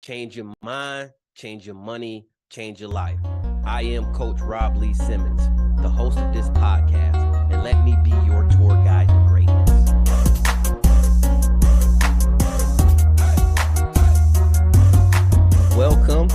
Change your mind, change your money, change your life. I am Coach Rob Lee Simmons, the host of this podcast, and let me be your tour guide to greatness. Welcome.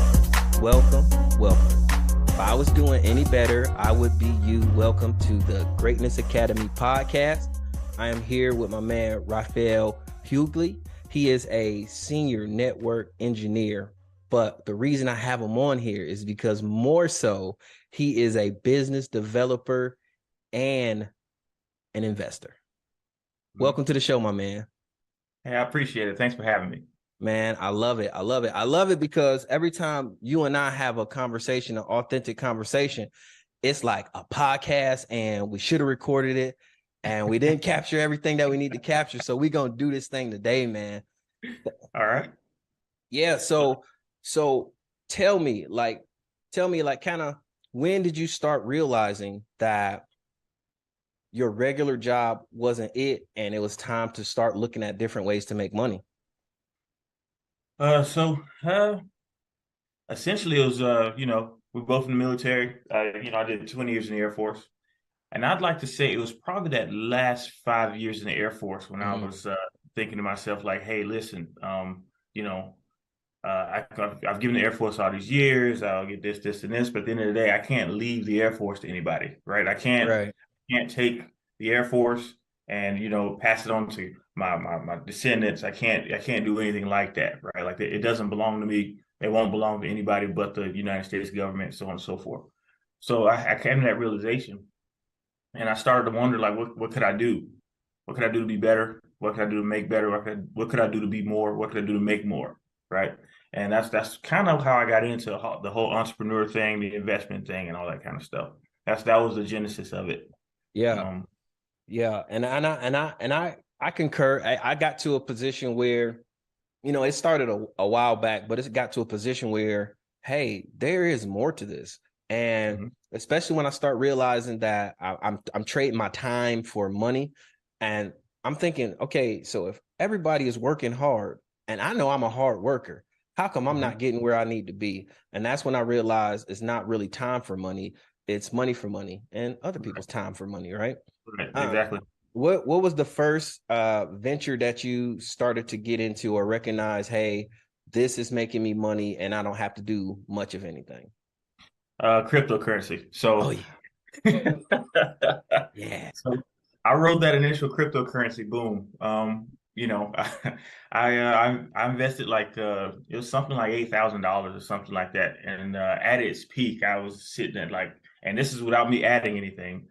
If I was doing any better, I would be you. Welcome to the Greatness Academy podcast. I am here with my man, Rafeal Hughley. He is a senior network engineer, but the reason I have him on here is because more so, he is a business developer and an investor. Welcome to the show, my man. Hey, I appreciate it. Thanks for having me. Man, I love it. I love it because every time you and I have a conversation, an authentic conversation, it's like a podcast and we should have recorded it and we didn't capture everything that we need to capture. So we're going to do this thing today, man. All right. Yeah. So tell me kind of when did you start realizing that your regular job wasn't it and it was time to start looking at different ways to make money? Essentially it was, we're both in the military. I did 20 years in the Air Force. And I'd like to say it was probably that last 5 years in the Air Force when I was thinking to myself, like, hey, listen, I've given the Air Force all these years. I'll get this, and this. But at the end of the day, I can't leave the Air Force to anybody, right? I can't take the Air Force and, pass it on to my descendants. I can't do anything like that, right? Like it doesn't belong to me. It won't belong to anybody but the United States government, so on and so forth. So I came to that realization. And I started to wonder, like, what could I do? What could I do to be better? What could I do to make better? What could I do to be more? What could I do to make more? Right. And that's kind of how I got into the whole entrepreneur thing, the investment thing, and all that kind of stuff. That was the genesis of it. Yeah. Yeah. And I concur. I got to a position where, it started a while back, but it got to a position where, hey, there is more to this. And especially when I start realizing that I'm trading my time for money, and I'm thinking, okay, so if everybody is working hard and I know I'm a hard worker, how come I'm not getting where I need to be? And that's when I realized it's not really time for money. It's money for money and other people's time for money. Right. Exactly. What was the first venture that you started to get into or recognize, hey, this is making me money and I don't have to do much of anything? Cryptocurrency. So, yeah. So I rode that initial cryptocurrency boom. I invested like it was something like $8,000 or something like that, and at its peak, I was sitting at like, and this is without me adding anything,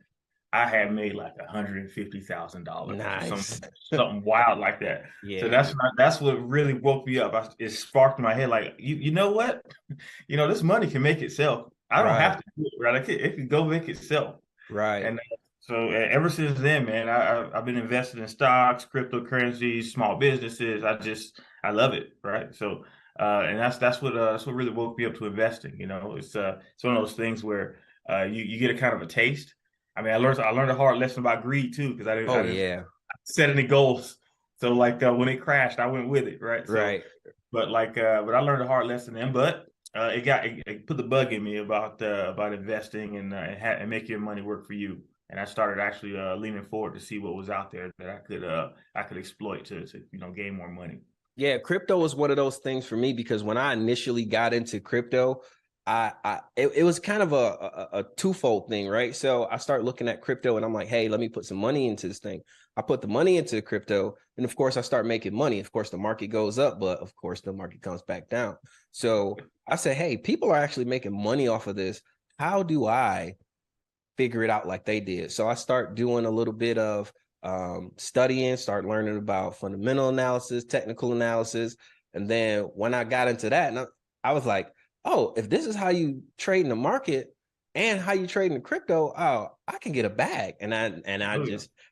I had made like $150,000. Nice. Something wild like that. Yeah. So that's what really woke me up. It sparked in my head, like, you know what, this money can make itself. I don't have to do it, right? It can go make itself. Right. And so ever since then, man, I've been invested in stocks, cryptocurrencies, small businesses. I love it, right? So and that's what really woke me up to investing. It's one of those things where you get a kind of a taste. I mean, I learned a hard lesson about greed too, because I didn't set any goals. So like when it crashed, I went with it, right? Right. But I learned a hard lesson then. But it put the bug in me about investing and making your money work for you. And I started actually leaning forward to see what was out there that I could exploit to gain more money. Yeah, crypto was one of those things for me because when I initially got into crypto, it was kind of a twofold thing, right? So I start looking at crypto and I'm like, hey, let me put some money into this thing. I put the money into crypto, and of course I start making money. Of course, the market goes up, but of course the market comes back down. So I said, hey, people are actually making money off of this. How do I figure it out like they did? So I start doing a little bit of studying, start learning about fundamental analysis, technical analysis. And then when I got into that, and I was like, oh, if this is how you trade in the market and how you trade in the crypto, oh, I can get a bag. And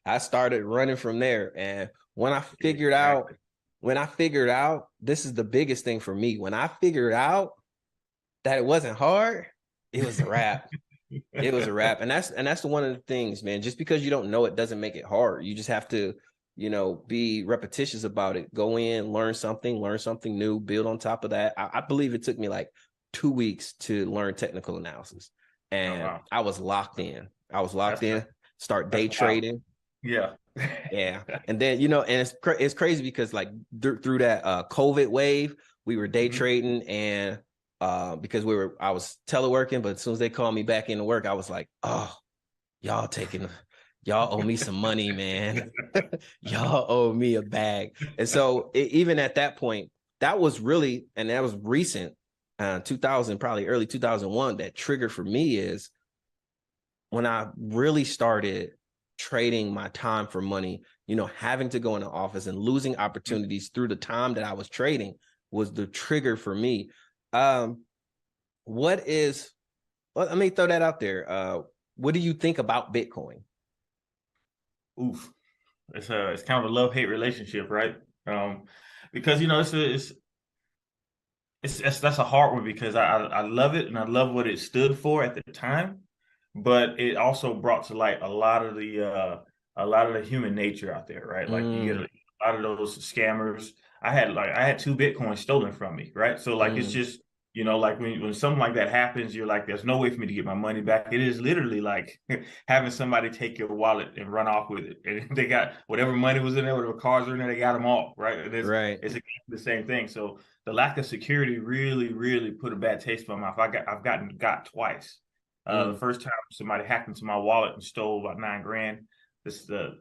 I started running from there. And when I figured out, this is the biggest thing for me. When I figured out that it wasn't hard, it was a wrap. It was a wrap. And that's one of the things, man. Just because you don't know it doesn't make it hard. You just have to, be repetitious about it. Go in, learn something new, build on top of that. I believe it took me like 2 weeks to learn technical analysis, and I was locked in. Start day trading. Yeah. Yeah. And then, and it's crazy because like through that COVID wave, we were day trading, and because I was teleworking, but as soon as they called me back into work, I was like, oh, y'all owe me some money, man. Y'all owe me a bag. And so even at that point, that was recent, 2000, probably early 2001, that trigger for me is when I really started trading my time for money, having to go in the office and losing opportunities through the time that I was trading was the trigger for me. Let me throw that out there. What do you think about Bitcoin? Oof. It's kind of a love-hate relationship, right? Because that's a hard one, because I love it and I love what it stood for at the time, but it also brought to light a lot of the human nature out there, right? Like you get a lot of those scammers. I had 2 Bitcoins stolen from me, right? So like it's just, like when something like that happens, you're like, there's no way for me to get my money back. It is literally like having somebody take your wallet and run off with it. And they got whatever money was in there, whatever cards were in there, they got them all, right? Right. It's the same thing. So the lack of security really, really put a bad taste in my mouth. I've gotten got twice. The first time somebody hacked into my wallet and stole about $9,000.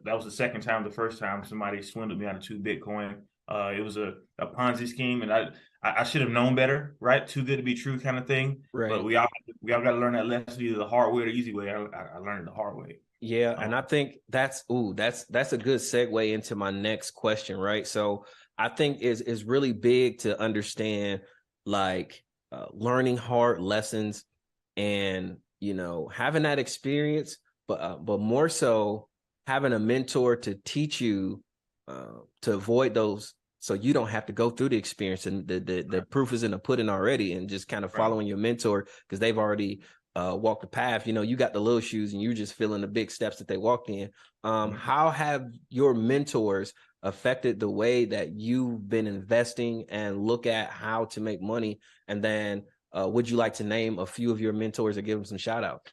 That was the second time. The first time somebody swindled me out of 2 Bitcoin. It was a Ponzi scheme, and I should have known better, right? Too good to be true kind of thing. Right. But we all got to learn that lesson, either the hard way or the easy way. I learned it the hard way. Yeah, and I think that's a good segue into my next question, right? So I think is really big to understand, like learning hard lessons and having that experience, but more so having a mentor to teach you to avoid those, so you don't have to go through the experience, and the proof is in the pudding already, and just kind of following your mentor because they've already walked the path. You got the little shoes and you're just feeling the big steps that they walked in. How have your mentors affected the way that you've been investing and look at how to make money? And then would you like to name a few of your mentors or give them some shout out?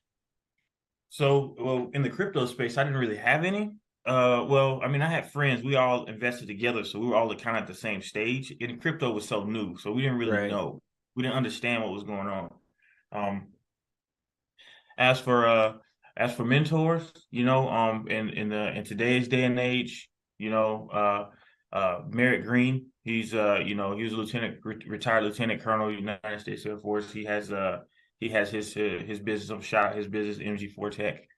So, well, in the crypto space, I didn't really have any. Well, I mean, I had friends. We all invested together, so we were all kind of at the same stage. And crypto was so new, so we didn't really know. We didn't understand what was going on. As for mentors, in today's day and age, Merritt Green, he was a retired lieutenant colonel, United States Air Force. He has his business his business MG4 Tech.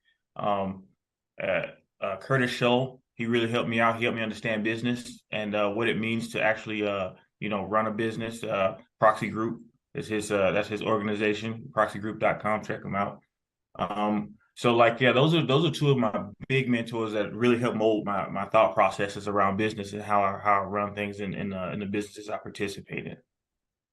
Curtis Scholl, he really helped me out. He helped me understand business and what it means to actually run a business. Proxy Group is that's his organization, proxygroup.com. Check him out. So like, yeah, those are 2 of my big mentors that really help mold my thought processes around business and how I run things in the businesses I participate in.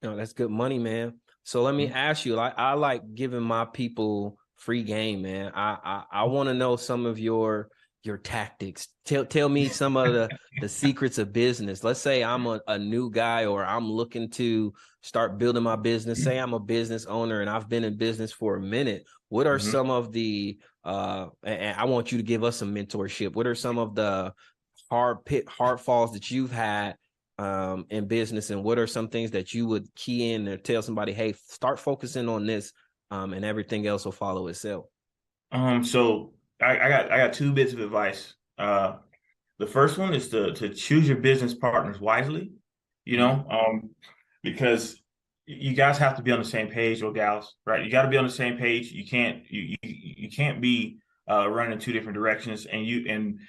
No, that's good money, man. So let me ask you, I like giving my people free game, man. I want to know some of your tactics. Tell me some of the secrets of business. Let's say I'm a new guy, or I'm looking to start building my business. Say I'm a business owner and I've been in business for a minute. What are some of the and I want you to give us some mentorship. What are some of the hard falls that you've had in business, and what are some things that you would key in or tell somebody, hey, start focusing on this, and everything else will follow itself? So I got 2 bits of advice. The first one is to choose your business partners wisely, because you guys have to be on the same page, or gals, right? You got to be on the same page. You can't be running 2 different directions, and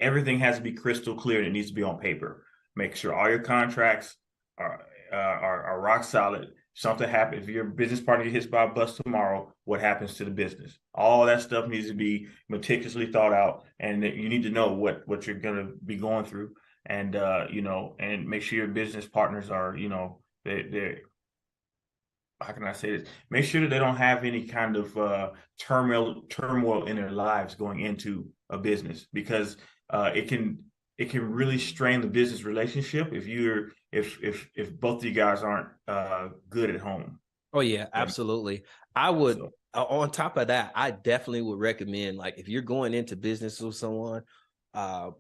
everything has to be crystal clear, and it needs to be on paper. Make sure all your contracts are rock solid. Something happens, if your business partner gets hit by a bus tomorrow, what happens to the business? All that stuff needs to be meticulously thought out, and you need to know what you're going to be going through, and and make sure your business partners are, they're how can I say this? Make sure that they don't have any kind of turmoil in their lives going into a business, because it it can really strain the business relationship if both of you guys aren't good at home. Oh yeah, Right? absolutely. I would, So on top of that, I definitely would recommend, like, if you're going into business with someone, uh,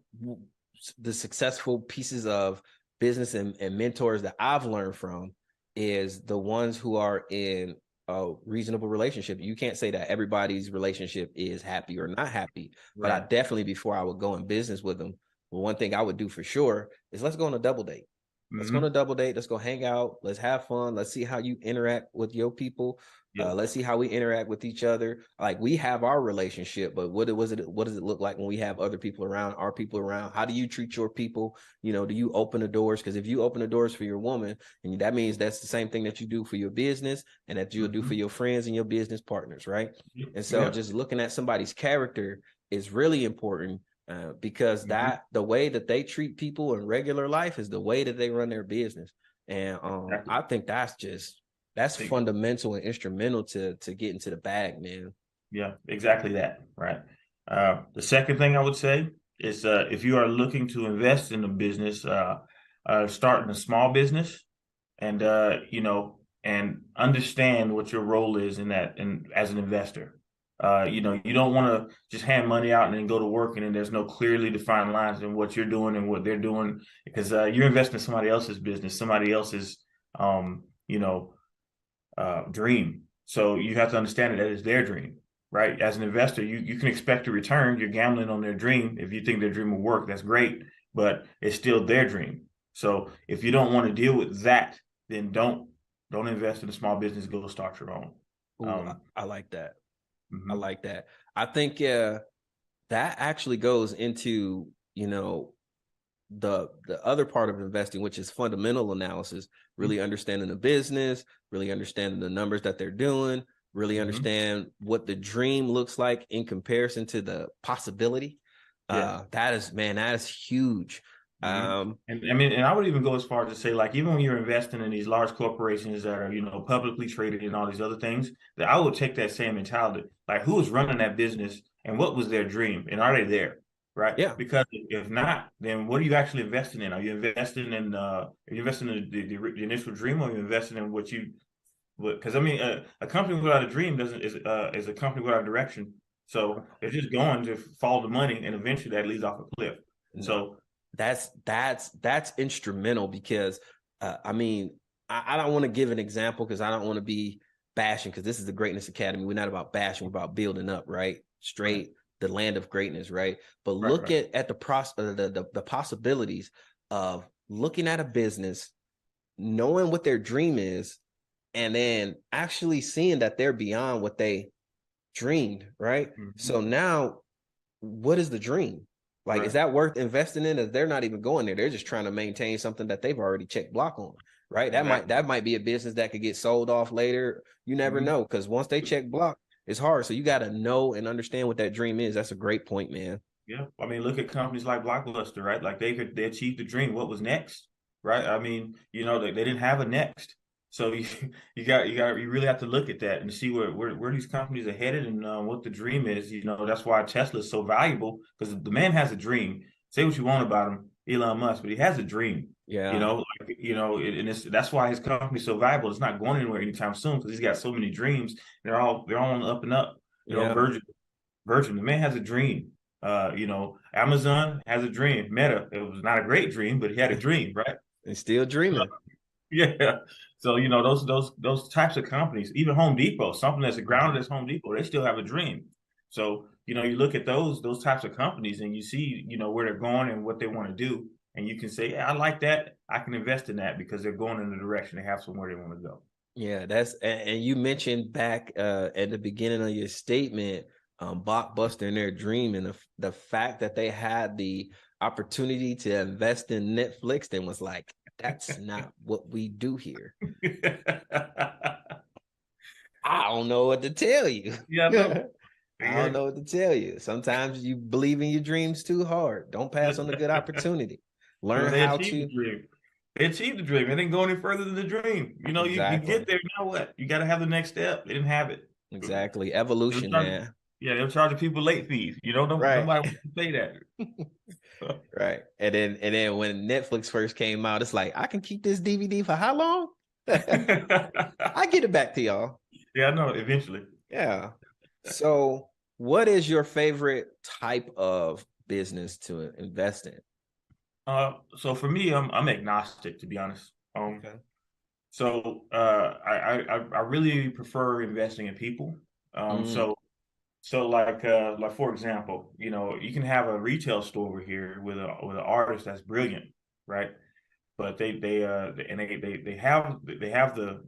the successful pieces of business and mentors that I've learned from is the ones who are in a reasonable relationship. You can't say that everybody's relationship is happy or not happy, but I right. definitely, before I would go in business with them, well, one thing I would do for sure is let's go on a double date. Let's go on a Mm-hmm. double date. Let's go hang out. Let's have fun. Let's see how you interact with your people. Yep. Let's see how we interact with each other. Like, we have our relationship, but what does it look like when we have other people around, our people around? How do you treat your people? You know, do you open the doors? Because if you open the doors for your woman, and that means that's the same thing that you do for your business and that you'll do Mm-hmm. for your friends and your business partners, right? And so Yep. just looking at somebody's character is really important, because Mm-hmm. the way that they treat people in regular life is the way that they run their business. And Exactly. I think that's fundamental and instrumental to get into the bag, man. Yeah, exactly that. Right. The second thing I would say is if you are looking to invest in a business, start in a small business and and understand what your role is in that and as an investor. You don't want to just hand money out and then go to work and then there's no clearly defined lines in what you're doing and what they're doing because you're investing in somebody else's business, somebody else's um, you know, dream. So you have to understand that it's their dream, right? As an investor, you can expect a return. You're gambling on their dream. If you think their dream will work, that's great, but it's still their dream. So if you don't want to deal with that, then don't invest in a small business. Go start your own. Ooh, I like that. I Mm-hmm. like that. I think that actually goes into, the other part of investing, which is fundamental analysis, really understanding the business, really understanding the numbers that they're doing, really Mm-hmm. understand what the dream looks like in comparison to the possibility. Yes. That is huge. Mm-hmm. Um, And I mean, and I would even go as far as to say, like, even when you're investing in these large corporations that are, publicly traded and all these other things, that I would take that same mentality. Like, who is running that business and what was their dream? And are they there? Right? yeah, Because if not, then what are you actually investing in? Are you investing in the initial dream or are you investing in because I mean, a company without a dream doesn't is a company without direction. So they're just going to follow the money and eventually that leads off a cliff. no, So that's instrumental because I mean, I don't want to give an example because I don't want to be bashing, because this is the Greatness Academy. We're not about bashing, we're about building up, right? right. Straight the land of greatness, right? But Right, look right. at the possibilities of looking at a business, knowing what their dream is, and then actually seeing that they're beyond what they dreamed, right? Mm-hmm. So now, what is the dream? Like, is Right, that worth investing in? As they're not even going there, they're just trying to maintain something that they've already checked block on, right? exactly. That might be a business that could get sold off later. You never Mm-hmm. know, because once they check block, it's hard. So you got to know and understand what that dream is. That's a great point, man. Yeah, I mean, look at companies like Blockbuster, right? Like they achieved the dream. What was next, right? I mean, they didn't have a next, so you really have to look at that and see where these companies are headed and what the dream is. That's why Tesla is so valuable because the man has a dream. Say what you want about him, Elon Musk, but he has a dream. Yeah, And that's why his company's so valuable. It's not going anywhere anytime soon because he's got so many dreams. They're all on the up and up. yeah, Virgin. The man has a dream. Amazon has a dream. Meta, it was not a great dream, but he had a dream, right? and still So, dreaming. yeah. So those types of companies, even Home Depot, something that's grounded as Home Depot, they still have a dream. So you look at those types of companies and you see where they're going and what they want to do, and you can say, yeah, I like that. I can invest in that because they're going in the direction they have somewhere they want to go. Yeah, and you mentioned back at the beginning of your statement, Blockbuster and their dream, and the fact that they had the opportunity to invest in Netflix, then was like, that's not what we do here. I don't know what to tell you. Yeah, no. I don't know what to tell you. Sometimes you believe in your dreams too hard. Don't pass on a good opportunity. Well, Learn they how achieved to. the dream. They achieved the dream. They didn't go any further than the dream. You Exactly. get there. Now what? You got to have the next step. They didn't have it. Exactly. They'll Evolution, charge, man. yeah, they'll charge people late fees. Right. Nobody wants to pay that. Right. And then when Netflix first came out, it's like, I can keep this DVD for how long? I get it back to y'all. Yeah, I know, eventually. Yeah. So what is your favorite type of business to invest in? So for me, I'm agnostic, to be honest. Okay. So I really prefer investing in people. Mm, So like for example, you know, you can have a retail store over here with an artist that's brilliant, right? But they have the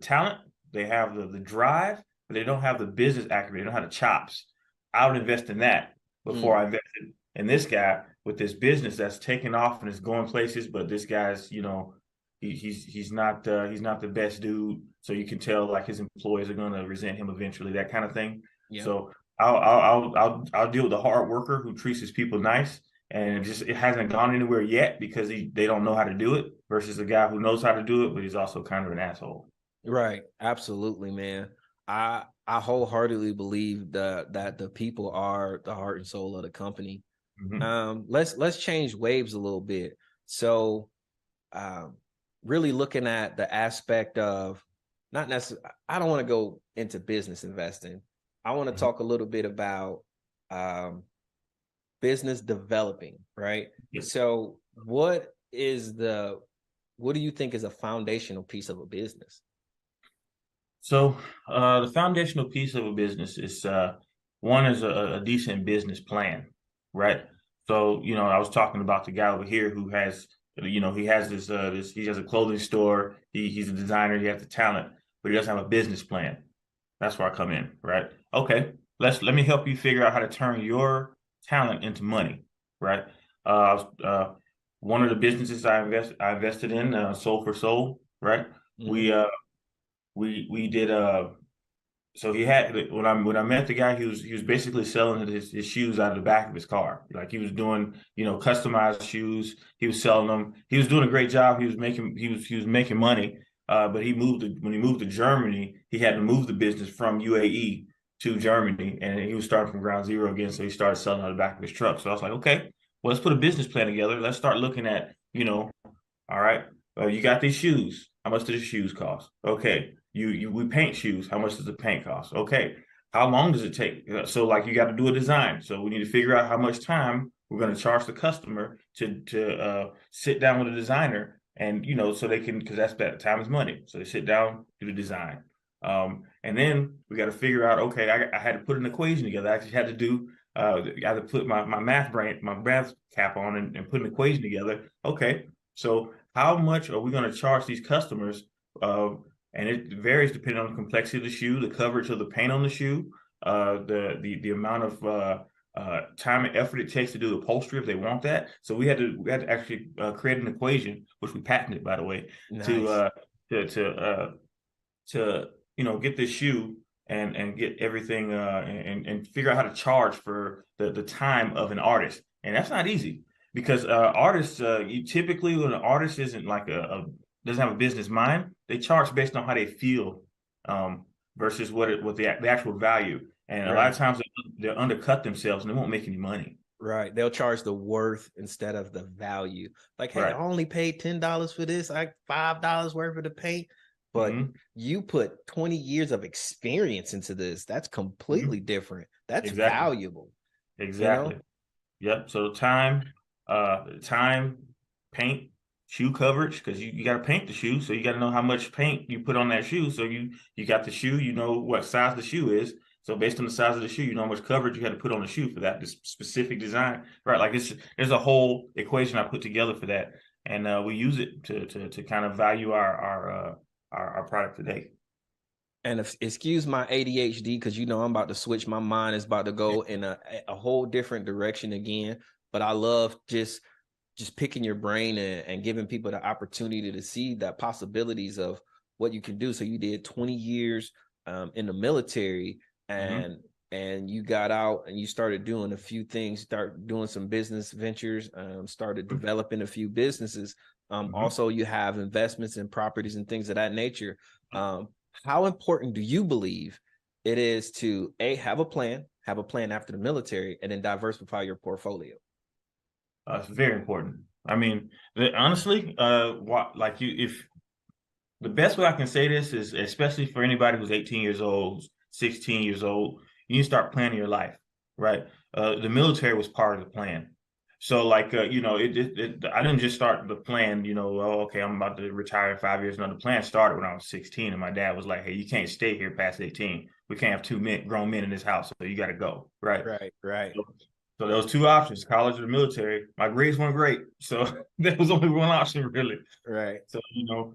talent, they have the drive, but they don't have the business acumen. They don't have the chops. I would invest in that before mm, I invested in this guy with this business that's taking off and is going places. But this guy's, you know, he's not the best dude. So you can tell like his employees are going to resent him eventually, that kind of thing. yep. So I'll deal with the hard worker who treats his people nice, and it hasn't gone anywhere yet because they don't know how to do it, versus a guy who knows how to do it, but he's also kind of an asshole. Right. Absolutely, man. I wholeheartedly believe that the people are the heart and soul of the company. Mm-hmm. Let's change waves a little bit. So um really looking at the aspect of not necessarily, I don't want to go into business investing. I want to Mm-hmm. talk a little bit about um business developing, right? Yes. So what do you think is a foundational piece of a business? So the foundational piece of a business is one is a decent business plan, right? So you know, I was talking about the guy over here who has, you know, he has this he has a clothing store. He's a designer. He has the talent, but he doesn't have a business plan. That's where I come in, right? Okay, let me help you figure out how to turn your talent into money, right? One of the businesses I invested in, Soul for Soul, right? Mm-hmm. We uh we did so he had when I met the guy, he was basically selling his shoes out of the back of his car. Like he was doing, you know, customized shoes. He was selling them. He was doing a great job. He was making money. But when he moved to Germany, he had to move the business from UAE to Germany, and he was starting from ground zero again. So he started selling out of the back of his truck. So I was like, okay, well, let's put a business plan together. Let's start looking at, you know, all right. You got these shoes. How much do the shoes cost? Okay. We paint shoes. How much does the paint cost? Okay. How long does it take? So like you got to do a design. So we need to figure out how much time we're going to charge the customer to sit down with a designer, and you know, so they can, because that time is money. So they sit down, do the design. And then we got to figure out, okay, I had to put an equation together. I actually had to do I had to put my math cap on, and put an equation together. Okay, so how much are we going to charge these customers? And it varies depending on the complexity of the shoe, the coverage of the paint on the shoe, the amount of time and effort it takes to do the upholstery if they want that. So we had to actually create an equation, which we patented, by the way, to Nice. uh, to to uh, to you know, get this shoe and get everything and figure out how to charge for the time of an artist, and that's not easy because artists, you typically, when an artist isn't like a doesn't have a business mind, they charge based on how they feel, um, versus what the actual value, and a lot of Right. times they undercut themselves and they won't make any money. Right. They'll charge the worth instead of the value. Like, hey, I Right. only paid $10 for this, like $5 worth of the paint. But Mm-hmm. you put 20 years of experience into this. That's Mm-hmm. completely different. That's Exactly. valuable, you Exactly. know? Yep. So time, paint, shoe coverage, because you got to paint the shoe. So you got to know how much paint you put on that shoe. So you got the shoe, you know what size the shoe is. So based on the size of the shoe, you know how much coverage you had to put on the shoe for that this specific design. Right. Like there's a whole equation I put together for that. And we use it to kind of value our product today. And if, excuse my ADHD, because you know I'm about to switch. My mind is about to go in a whole different direction again. But I love just picking your brain and giving people the opportunity to see the possibilities of what you can do. So you did 20 years in the military, Mm-hmm. and you got out and you started doing a few things, start doing some business ventures, started developing a few businesses. Mm-hmm. Also, you have investments in properties and things of that nature. How important do you believe it is to have a plan after the military, and then diversify your portfolio? It's very important. I mean, honestly, like if the best way I can say this is, especially for anybody who's 18 years old, 16 years old, you need to start planning your life, right? The military was part of the plan. So like, I didn't just start the plan, oh, okay, I'm about to retire in 5 years. No, the plan started when I was 16 and my dad was like, hey, you can't stay here past 18. We can't have grown men in this house. So you got to go. Right. Right. So there was two options, college or the military. My grades weren't great. So there was only one option really. Right. So,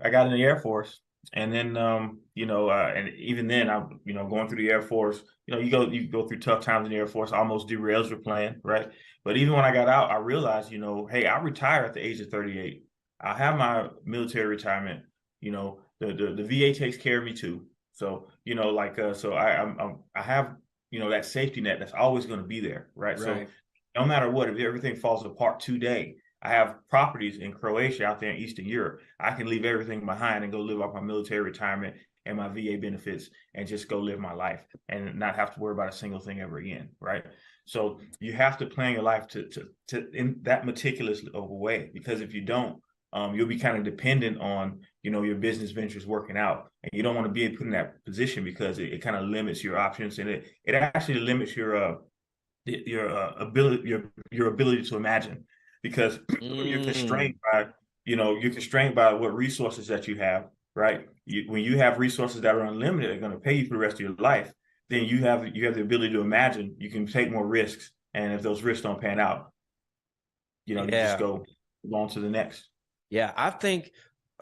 I got in the Air Force, and then, and even then, I'm, going through the Air Force, you go through tough times in the Air Force, almost derails your plan, right? But even when I got out, I realized, hey, I retire at the age of 38. I have my military retirement. The VA takes care of me too. So, so I have, that safety net that's always going to be there, right? So no matter what, if everything falls apart today, I have properties in Croatia out there in Eastern Europe. I can leave everything behind and go live off my military retirement and my VA benefits and just go live my life and not have to worry about a single thing ever again, right? So you have to plan your life to in that meticulous of a way, because if you don't, you'll be kind of dependent on, your business ventures working out, and you don't want to be put in that position because it kind of limits your options, and it actually limits your ability to imagine, because you're constrained by what resources that you have, right? When you have resources that are unlimited, are going to pay you for the rest of your life, then you have the ability to imagine. You can take more risks, and if those risks don't pan out, you just go on to the next. Yeah, I think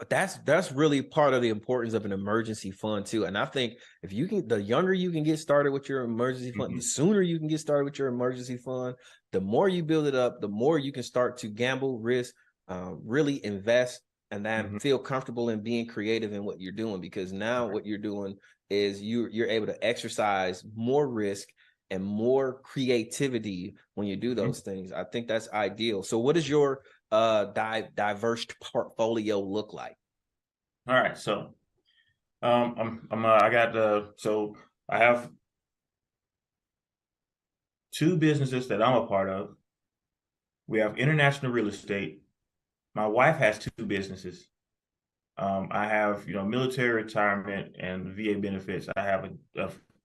that's really part of the importance of an emergency fund too. And I think if you can, the younger you can get started with your emergency fund, the sooner you can get started with your emergency fund, the more you build it up, the more you can start to gamble, risk, really invest, and then feel comfortable in being creative in what you're doing. Because now what you're doing is you're able to exercise more risk and more creativity when you do those things. I think that's ideal. So what is your diverse portfolio look like? All right, so I have two businesses that I'm a part of. We have international real estate. My wife has two businesses. I have, military retirement and VA benefits. I have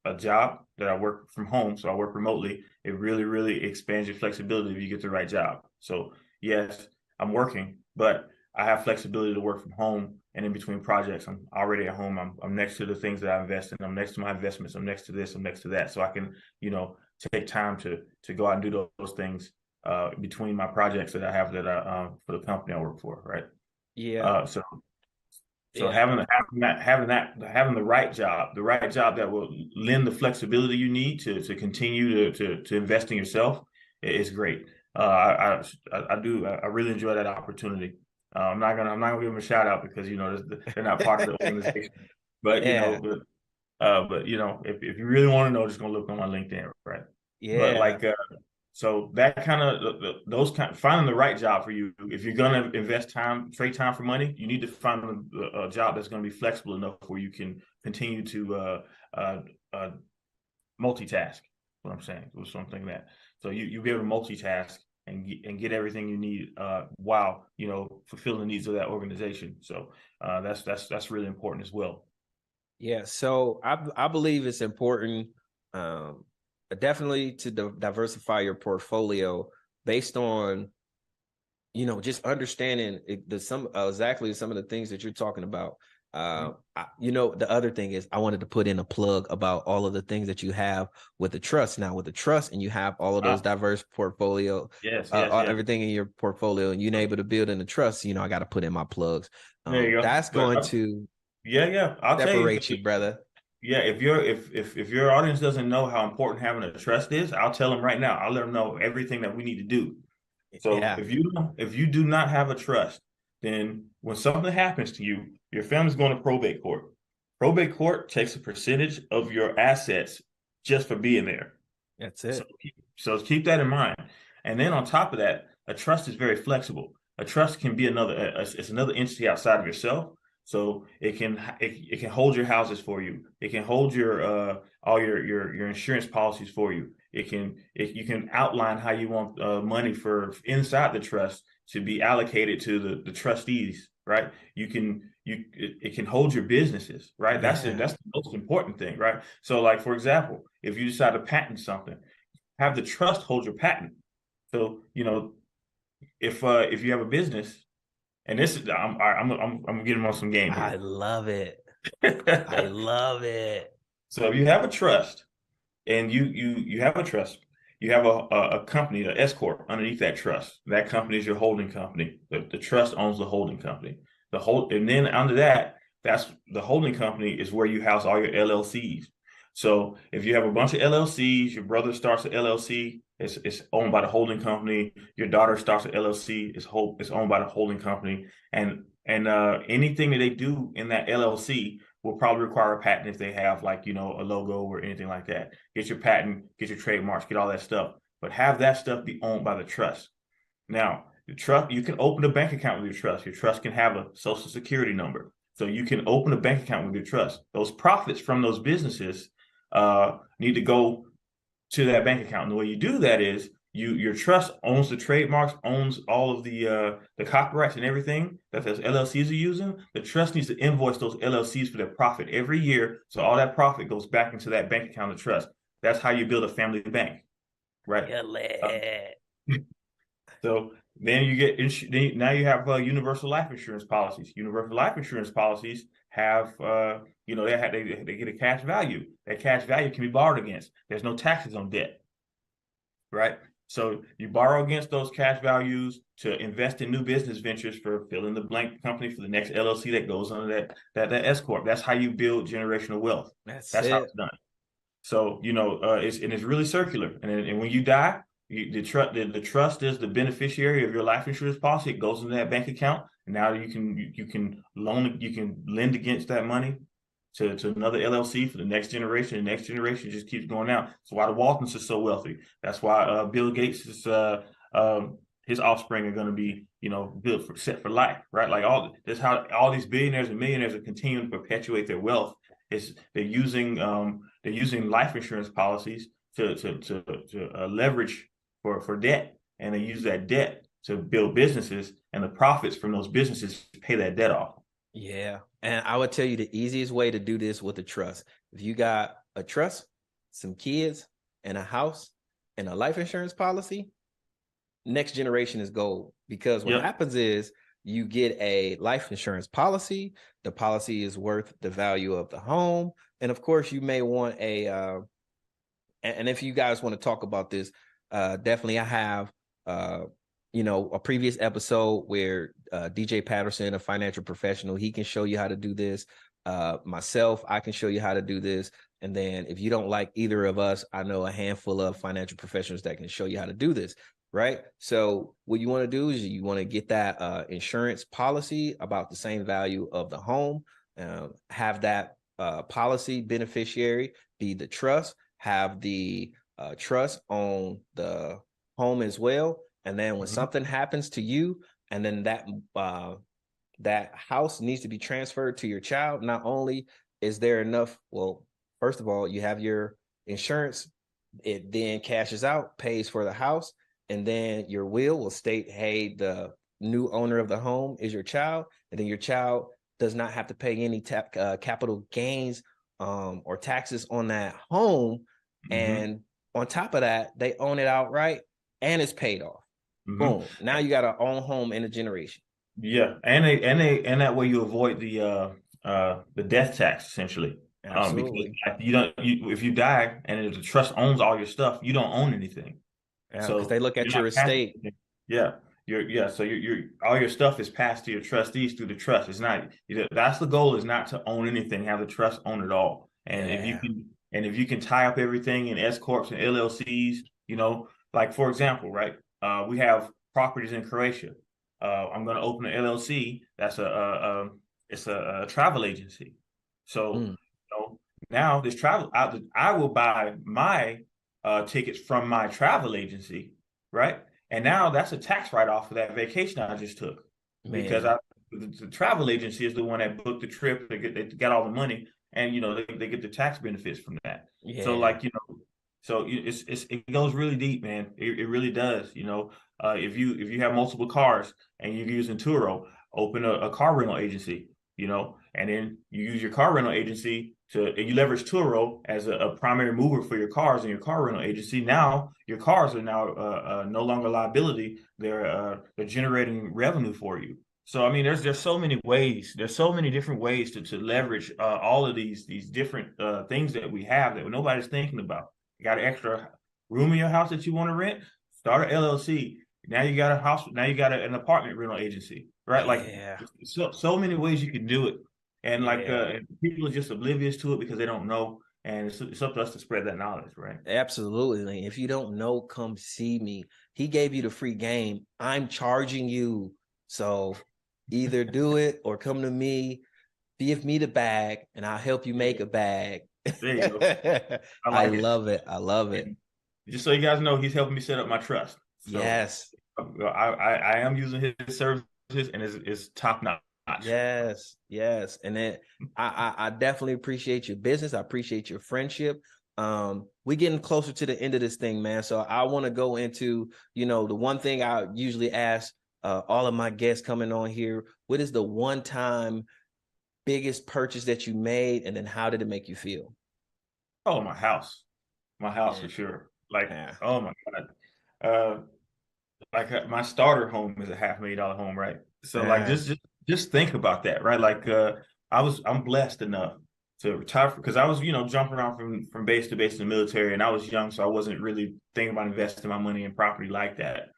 a job that I work from home, so I work remotely. It really, really expands your flexibility if you get the right job. So yes, I'm working, but I have flexibility to work from home and in between projects. I'm already at home. I'm next to the things that I invest in. I'm next to my investments. I'm next to this. I'm next to that. So I can, take time to go out and do those things between my projects that I have that I for the company I work for, right? Yeah. So having the right job that will lend the flexibility you need to continue to invest in yourself is great. I really enjoy that opportunity. I'm not gonna give them a shout out because they're not part of the organization, but if you really want to know, just gonna look on my LinkedIn, right? But so that kind of finding the right job for you. If you're gonna invest trade time for money, you need to find a job that's gonna be flexible enough where you can continue to multitask. What I'm saying was something that you'll be able to multitask and get everything you need while fulfilling the needs of that organization. So that's really important as well. Yeah, so I believe it's important. Definitely to diversify your portfolio based on, just understanding exactly some of the things that you're talking about. The other thing is I wanted to put in a plug about all of the things that you have with the trust. Now with the trust, and you have all of those diverse portfolio, everything in your portfolio, and you're able to build in the trust. I got to put in my plugs. There you go. That's going to I'll separate tell you, brother. Yeah, if your audience doesn't know how important having a trust is, I'll tell them right now. I'll let them know everything that we need to do. So if you do not have a trust, then when something happens to you, your family's going to probate court. Probate court takes a percentage of your assets just for being there. That's it. So keep that in mind. And then on top of that, a trust is very flexible. A trust can be another entity outside of yourself. So it can hold your houses for you. It can hold your all your insurance policies for you. You can outline how you want money for inside the trust to be allocated to the trustees, right? It can hold your businesses, right? That's the most important thing, right? So like for example, if you decide to patent something, have the trust hold your patent. So if you have a business, and this is I'm getting on some game I here. love it. I love it. So if you have a trust and you have a trust, you have a company, an S corp underneath that trust. That company is your holding company. The trust owns the holding company. And then under that, that's the holding company is where you house all your LLCs. So if you have a bunch of LLCs, your brother starts an LLC, it's owned by the holding company. Your daughter starts an LLC, it's owned by the holding company, and anything that they do in that LLC will probably require a patent if they have like, a logo or anything like that. Get your patent, get your trademarks, get all that stuff, but have that stuff be owned by the trust. Now, the trust, you can open a bank account with your trust. Your trust can have a social security number. So you can open a bank account with your trust. Those profits from those businesses need to go to that bank account. And the way you do that is your trust owns the trademarks, owns all of the copyrights and everything that those LLCs are using. The trust needs to invoice those LLCs for their profit every year, so all that profit goes back into that bank account of trust. That's how you build a family bank, right? So then you get now you have universal life insurance policies. Universal life insurance policies have they get a cash value. That cash value can be borrowed against. There's no taxes on debt, right? So you borrow against those cash values to invest in new business ventures for fill in the blank company for the next LLC that goes under that S corp. That's how you build generational wealth. That's how it's done. So it's really circular. And when you die, the trust is the beneficiary of your life insurance policy. It goes into that bank account. And now you can lend against that money to another LLC for the next generation. The next generation just keeps going out. That's why the Waltons are so wealthy. That's why Bill Gates is his offspring are going to be set for life, right? Like that's how all these billionaires and millionaires are continuing to perpetuate their wealth. They're using life insurance policies to leverage for debt, and they use that debt to build businesses, and the profits from those businesses pay that debt off. Yeah. And I would tell you the easiest way to do this with a trust. If you got a trust, some kids, and a house, and a life insurance policy, next generation is gold. Because what happens is you get a life insurance policy. The policy is worth the value of the home. And of course, you may want and if you guys want to talk about this, definitely I have a previous episode where DJ Patterson, a financial professional, he can show you how to do this. Myself, I can show you how to do this. And then if you don't like either of us, I know a handful of financial professionals that can show you how to do this, right? So what you want to do is you want to get that insurance policy about the same value of the home, have that policy beneficiary be the trust, have the trust on the home as well. And then when something happens to you, and then that house needs to be transferred to your child, not only is there enough, well, first of all, you have your insurance, it then cashes out, pays for the house, and then your will state, hey, the new owner of the home is your child, and then your child does not have to pay any capital gains or taxes on that home. And on top of that, they own it outright and it's paid off. Boom. Now you got an own home in a generation. Yeah. And that way you avoid the death tax essentially. Absolutely. Because if you die and the trust owns all your stuff, you don't own anything. Yeah, so they look at your estate. Yeah. So all your stuff is passed to your trustees through the trust. It's not, that's the goal, is not to own anything, have the trust own it all. And if you can tie up everything in S corps and LLCs, like for example, right? We have properties in Croatia. I'm going to open an LLC. That's it's a travel agency. So now this travel, I will buy my tickets from my travel agency, right? And now that's a tax write-off for that vacation I just took, because the travel agency is the one that booked the trip. They got all the money, and they get the tax benefits from that. Yeah. So so it goes really deep, man. It really does. If you have multiple cars and you're using Turo, open a car rental agency. And then you use your car rental agency you leverage Turo as a primary mover for your cars in your car rental agency. Now your cars are now no longer liability. They're generating revenue for you. So I mean, there's so many ways. There's so many different ways to leverage all of these different things that we have that nobody's thinking about. You got an extra room in your house that you want to rent? Start an LLC. Now you got a house. Now you got an apartment rental agency, right? Like so many ways you can do it. And people are just oblivious to it because they don't know. And it's up to us to spread that knowledge, right? Absolutely. If you don't know, come see me. He gave you the free game. I'm charging you. So either do it or come to me, give me the bag, and I'll help you make a bag. There you go. I love it. I love it. Just so you guys know, he's helping me set up my trust. So yes. I am using his services, and it's top notch. Yes. And then I definitely appreciate your business. I appreciate your friendship. We're getting closer to the end of this thing, man. So I want to go into, the one thing I usually ask all of my guests coming on here. What is the one time biggest purchase that you made? And then how did it make you feel? Oh, my house for sure. Oh my God. My starter home is a $500,000 home, right? So just think about that, right? I'm blessed enough to retire because I was, jumping around from base to base in the military, and I was young, so I wasn't really thinking about investing my money in property like that.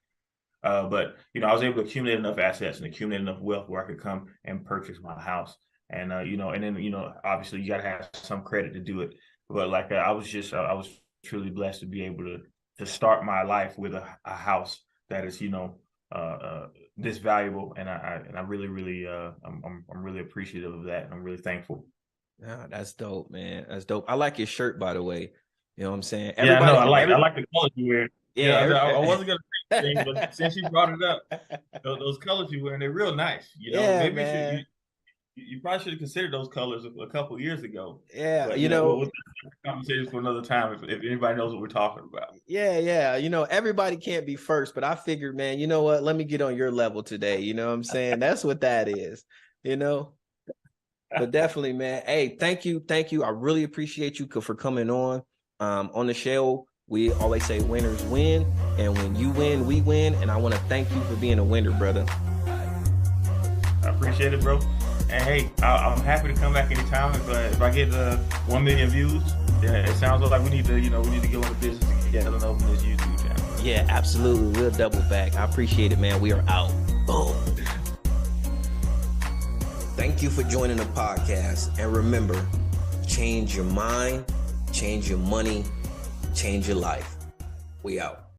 But I was able to accumulate enough assets and accumulate enough wealth where I could come and purchase my house. And and then obviously you got to have some credit to do it. But I was truly blessed to be able to start my life with a house that is this valuable, and I really I'm really appreciative of that, and I'm really thankful. Yeah, that's dope, man. That's dope. I like your shirt, by the way. You know what I'm saying? I like the colors you wear. Yeah, I wasn't gonna say anything, but since you brought it up, those colors you wear, and they're real nice. Maybe man. You probably should have considered those colors a couple years ago. Yeah, but, we'll conversation for another time if anybody knows what we're talking about. Yeah. Everybody can't be first, but I figured, man, you know what? Let me get on your level today. You know what I'm saying? That's what that is. But definitely, man. Hey, thank you. I really appreciate you for coming on. On the show, we always say winners win, and when you win, we win. And I want to thank you for being a winner, brother. I appreciate it, bro. And hey, I'm happy to come back anytime. If I get 1 million views, then it sounds like we need to get on the business together and open this YouTube channel. Yeah, absolutely. We'll double back. I appreciate it, man. We are out. Boom. Thank you for joining the podcast. And remember, change your mind, change your money, change your life. We out.